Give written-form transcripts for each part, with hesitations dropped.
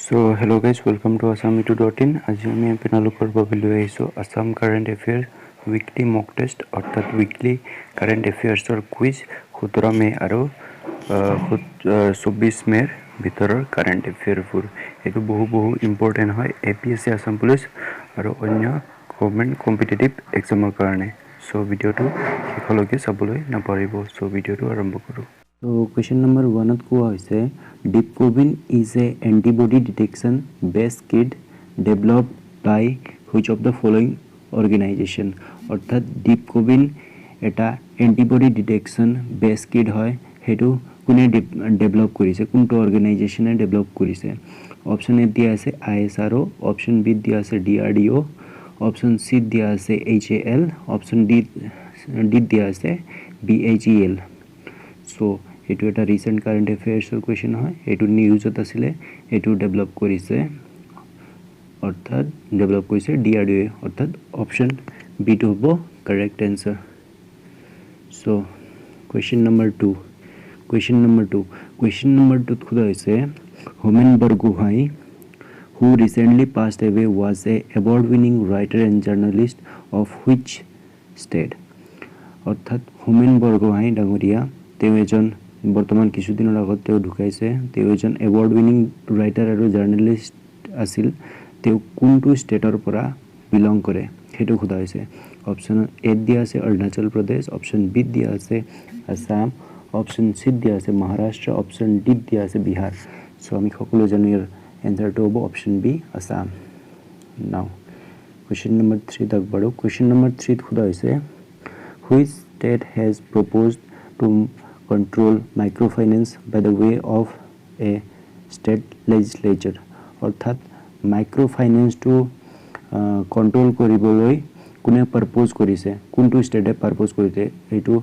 So hello guys, welcome to asamitu.in. আজি আমি আপোনালোকৰ বাবে লৈ আহিছোঁ আসাম কাৰেণ্ট এফেয়াৰ্ছ উইকলি মক টেষ্ট অৰ্থাৎ উইকলি কাৰেণ্ট এফেয়াৰ্ছৰ কুইজ 17 মে আৰু 24 মেৰ ভিতৰৰ কাৰেণ্ট এফেয়াৰবোৰ এইটো বহু ইম্পৰ্টেণ্ট হয় এপিএছচি আসাম পুলিচ আৰু অন্য গভৰ্ণমেণ্ট কম্পিটিটিভ এক্সামৰ কাৰণে। সো ভিডিঅ'টো শেষলৈকে চাবলৈ নাপাহৰিব। সো ভিডিঅ'টো আৰম্ভ কৰোঁ। So question number 1 কোৱা হৈছে Deepkobin is a antibody detection based kit developed by which of the following organization অৰ্থাৎ Deepkobin এটা antibody detection based kit হয় হেতু কোনে ডেভেলপ কৰিছে কোনটো অৰ্গানাইজেচনে ডেভেলপ কৰিছে অপচন এ দিয়া আছে ISRO অপচন বি দিয়া আছে DRDO অপচন সি দিয়া আছে HAL অপচন ডি দিয়া আছে BHEL সো এটো এটা রিসেন্ট কারেন্ট এফেয়াৰ্সৰ কোৱেশ্চন হয় এটো নিউজত আছিল এটো ডেভেলপ কৰিছে অৰ্থাৎ ডেভেলপ কৰিছে DRDO অৰ্থাৎ অপচন বি টো হ'ব correct answer so question number 2 question number 2 খুদা হৈছে Homen Borgohain who recently passed away was a award winning writer and journalist of which state অৰ্থাৎ হোমেন বৰগোহাঁই ডাঙৰীয়া তেওঁ এজন বৰ্তমান কিছুদিনৰ আগত তেওঁ ঢুকাইছে তেওঁ এজন এৱাৰ্ড উইনিং ৰাইটাৰ আৰু জাৰ্নেলিষ্ট আছিল তেওঁ কোনটো ষ্টেটৰ পৰা বিলং কৰে হেতু খুদা হৈছে অপচন এ দিয়া আছে অৰুণাচল প্ৰদেশ অপচন বি দিয়া আছে আসাম অপচন সি দিয়া আছে মহাৰাষ্ট্ৰ অপচন ডি দিয়া আছে বিহাৰ সো আমি সকলো জানো ইয়াৰ এনসাৰটো হ'ব অপচন বি আসাম নাও কোৱেশ্চন নম্বৰ 3 তক বড়ো কোৱেশ্চন নম্বৰ 3 খুদা হৈছে which state has proposed to control microfinance by the way of a state legislature অৰ্থাৎ microfinance to control কৰিবলৈ কোনে প্ৰপ'জ কৰিছে কোনটো ষ্টেটে প্ৰপ'জ কৰিছে এইটো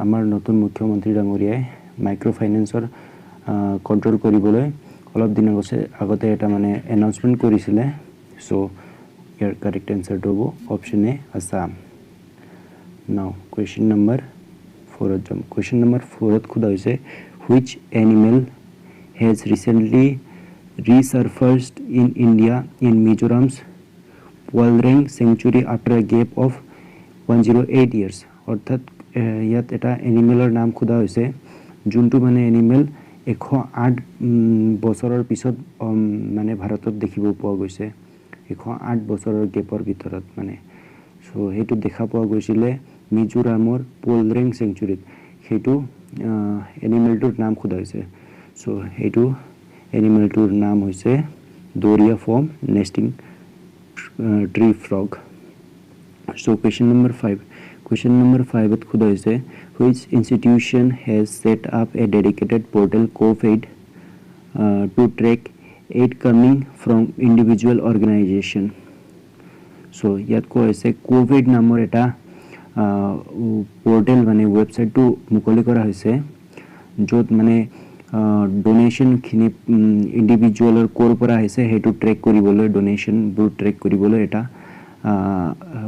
আমাৰ নতুন মুখ্যমন্ত্ৰী ডাঙৰীয়াই মাইক্ৰোফাইনেন্সৰ কন্ট্ৰোল কৰিবলৈ অলপ দিন আগতে এটা মানে এনাউন্সমেন্ট কৰিছিলে সো ইয়াৰ কাৰেক্ট আনসাৰটো হ'ব অপচন এ আসাম নাও কোৱেশ্চন নম্বৰ 4 question number 4 खुदा होइसे which animal has recently resurfaced in India in Mizoram's Walreng sanctuary after a gap of 108 years অর্থাৎ ইয়াত এটা এনিমেলৰ নাম খুদা হৈছে যোনটো মানে এনিমেল 108 বছৰৰ পিছত মানে ভাৰতত দেখিব পোৱা গৈছে 108 বছৰৰ গেপৰ ভিতৰত মানে সো হেতু দেখা পোৱা গৈছিলে মিজোৰামৰ পোলৰেং সেঞ্চুৰীত হেতু এনিমেলটোৰ নাম খুদা হৈছে সো হেতু এনিমেলটোৰ নাম হৈছে দৰিয়া foam nesting tree frog so question number 5 ত খুদা হৈছে which institution has set up a dedicated portal COVID to track aid coming from individual organization so ইয়াত কোৱা হৈছে কোভিড নামৰ এটা পোৰ্টেল মানে ওয়েবসাইটটো মুকলি কৰা হৈছে য'ত মানে ডোনেশন খিনি ইন্ডিভিজুৱেলৰ কোৰ পৰা আহিছে হেতু ট্ৰেক কৰিবলৈ ডোনেশন বোৰ ট্ৰেক কৰিবলৈ এটা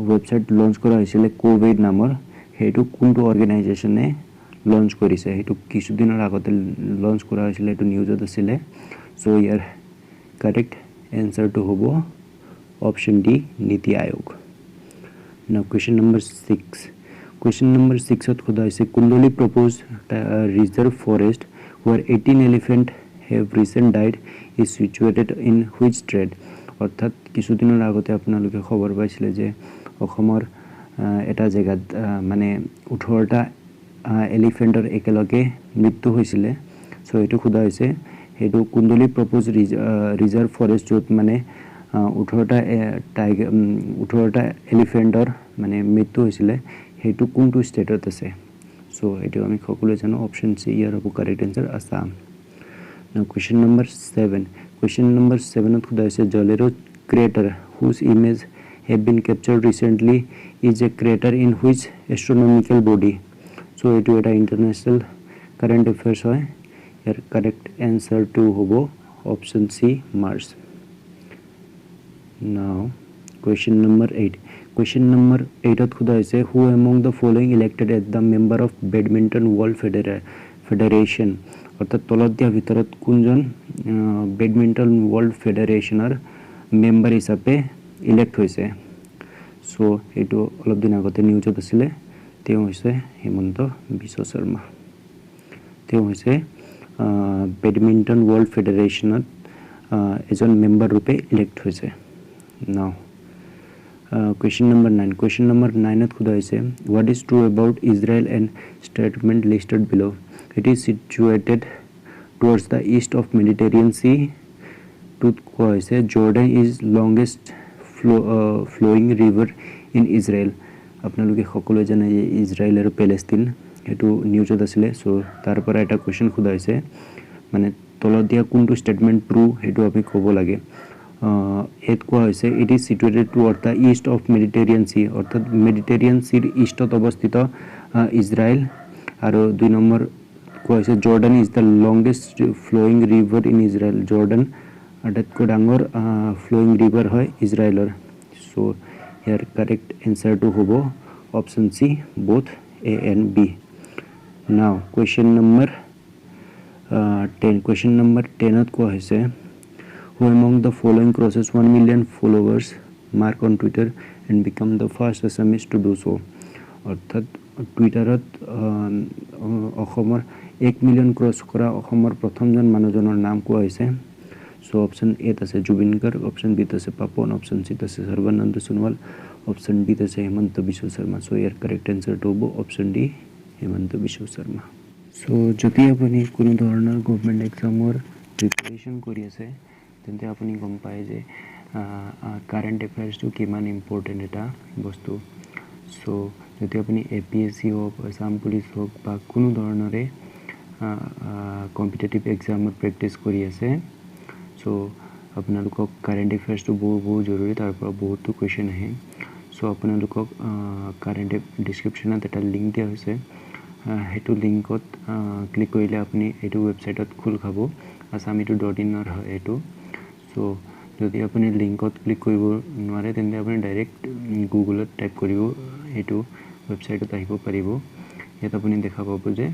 ওয়েবসাইট লঞ্চ কৰা হৈছিল কোভিড নামৰ হেতু কোনটো অৰ্গানাইজেচনে লঞ্চ কৰিছে হেতু কিছুদিনৰ আগতে লঞ্চ কৰা হৈছিল এটো নিউজত আছিল সো ইয়াৰ কাৰেক্ট আনসাৰটো হ'ব option D নীতি আয়োগ now question number 6 ত খুদা হৈছে কুণ্ডলি proposed reserve forest where 18 elephant have recent died is situated in which state অৰ্থাৎ কিছুদিনৰ আগতে আপোনালোকে খবৰ পাইছিলে যে অসমৰ এটা জায়গাত মানে 18টা এলিফেন্টৰ একেলগে মৃত্যু হৈছিল সো এটো খুদা হৈছে হেতু কুণ্ডলি proposed reserve forest য'ত মানে 18টা এলিফেন্টৰ মানে মৃত্যু হৈছিল হেতু কোনটো ষ্টেটত আছে সো এটো আমি সকলোৱে জানো অপচন সি ইয়াৰ হ'ব কাৰেক্ট আনসাৰ আসাম নাও কোৱেশ্চন নম্বৰ 7 ত খুদা হৈছে জলেৰো crater whose image have been captured recently is a crater in which astronomical body so এটো এটা ইন্টাৰনেশ্যনেল কাৰেন্ট এফেয়াৰ্স হয় ইয়াৰ কাৰেক্ট আনসাৰটো হ'ব option C March Now, question number 8 ত খুদা হৈছে who among the following elected as the member of Badminton World Federation অৰ্থাৎ তলত দিয়া ভিতৰত কোনজন বেডমিণ্টন ৱৰ্ল্ড ফেডাৰেশ্যনৰ মেম্বাৰ হিচাপে ইলেক্ট হৈছে সো এইটো অলপ দিন আগতে নিউজত আছিলে তেওঁ হৈছে হিমন্ত বিশ্ব শৰ্মা তেওঁ হৈছে বেডমিণ্টন ৱৰ্ল্ড ফেডাৰেশ্যনত এজন মেম্বাৰ ৰূপে ইলেক্ট হৈছে নাও question number 9 question number 9 ত খুদা হৈছে what is true about Israel and statement listed below it is situated towards the east of Mediterranean Sea to কোৱা হৈছে Jordan is longest flowing river in Israel আপোনালোকে সকলোৱে জানে যে ইজৰাইল আৰু Palestine এটো নিউজত আছিল সো তাৰ পৰা এটা কোৱেশ্চন খুদা হৈছে মানে তলত দিয়া কোনটো স্টেটমেন্ট ট্ৰু হেতু আমি ক'ব লাগে এত কোৱা হৈছে it is situated toward the east of Mediterranean sea অৰ্থাৎ মেডিটেৰিয়ান সিৰ ইষ্টত অৱস্থিত ইজৰাইল আৰু দুই নম্বৰ কোৱা হৈছে Jordan is the longest flowing river in Israel Jordan আটাইতকৈ ডাঙৰ ফ্লোয়িং ৰিভাৰ হয় ইজৰাইলৰ সো হিয়াৰ কাৰেক্ট এনসাৰ টু হ'ব option C both A and B now question number 10 question number 10 ত কোৱা হৈছে who among the following crosses 1 million followers mark on Twitter and become the first Assamese to do so অর্থাৎ টুইটাৰত অসমৰ 1 million cross কৰা অসমৰ প্ৰথমজন মানুহজনৰ নাম কোৱা হৈছে সো অপশন এ আছে জুবিন গাৰ্গ অপশন বি আছে পাপন অপশন সি আছে সৰ্বানন্দ সোণোৱাল অপশন ডি আছে হেমন্ত বিশ্ব শৰ্মা সো ইয়াৰ কাৰেক্ট আনসাৰ টু হ'ব option D Hemanta Biswa Sarma so যদি আপুনি কোনো ধৰণৰ গভৰ্নমেন্ট এক্সামৰ প্ৰিপাৰেচন কৰি আছে তেন্তে আপুনি গম পায় যে কাৰেন্ট এফেয়াৰ্সটো কিমান ইম্পৰ্টেন্ট এটা বস্তু সো যদি আপুনি এপিএসসি হোক আসাম পুলিচ হোক বা কোনো ধৰণৰে কম্পিটিটিভ এক্সামত প্ৰেক্টিস কৰি আছে সো আপোনালোকক কাৰেন্ট এফেয়াৰ্সটো বহুত জৰুৰী তাৰ পৰা বহুতো কোৱেশ্চন আহে সো আপোনালোকক কাৰেন্ট ডেসক্ৰিপচনত এটা লিংক দিয়া হৈছে হেতু লিংকত ক্লিক কৰিলে আপুনি এইটো ওয়েবসাইটত খোল খাব assamito.in ৰ হয় এটো সো যদি আপুনি লিংকত ক্লিক কৰিব নোৱাৰে তেন্তে আপুনি ডাইৰেক্ট গুগলত টাইপ কৰিব এটো ওয়েবসাইটত আহিব পাৰিব ইয়াত আপুনি দেখা পাব যে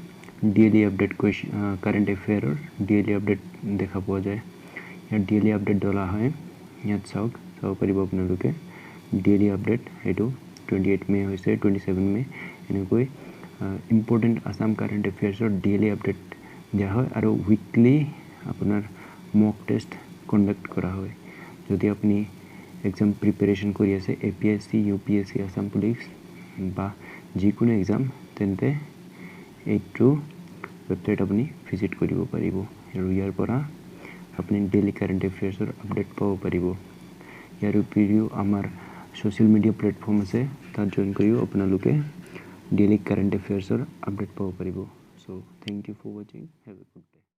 ডেইলি আপডেট কাৰেন্ট এফেয়াৰৰ ডেইলি আপডেট দেখা পোৱা যায় ইয়াত ডেইলি আপডেট দলা হয় ইয়াত চাওক পাৰিব আপোনালোকে ডেইলি আপডেট এটো 28 মে হৈছে 27 মে এনেকৈ ইম্পৰ্টেন্ট আসাম কাৰেন্ট এফেয়াৰ্সৰ ডেইলি আপডেট দিয়া হয় আৰু উইকলি আপোনাৰ মক টেষ্ট কন্ডাক্ট কৰা হয় যদি আপুনি এক্সাম প্ৰিপাৰেচন কৰি আছে এপিএসসি ইউপিএসসি আসাম পুলিচ বা যিকোনো এক্সাম তেন্তে এইটো ওয়েবসাইট আপুনি ভিজিট কৰিব পাৰিব আৰু ইয়াৰ পৰা আপুনি ডেইলি কাৰেন্ট এফেয়াৰ্সৰ আপডেট পাব পাৰিব ইয়াৰ উপৰিও আমাৰ সোশ্যাল মিডিয়া প্লেটফৰ্ম আছে তাত জয়েন কৰিও আপোনালোকে ডেইলি কাৰেন্ট এফেয়াৰ্সৰ আপডেট পাব পাৰিব so thank you for watching have a good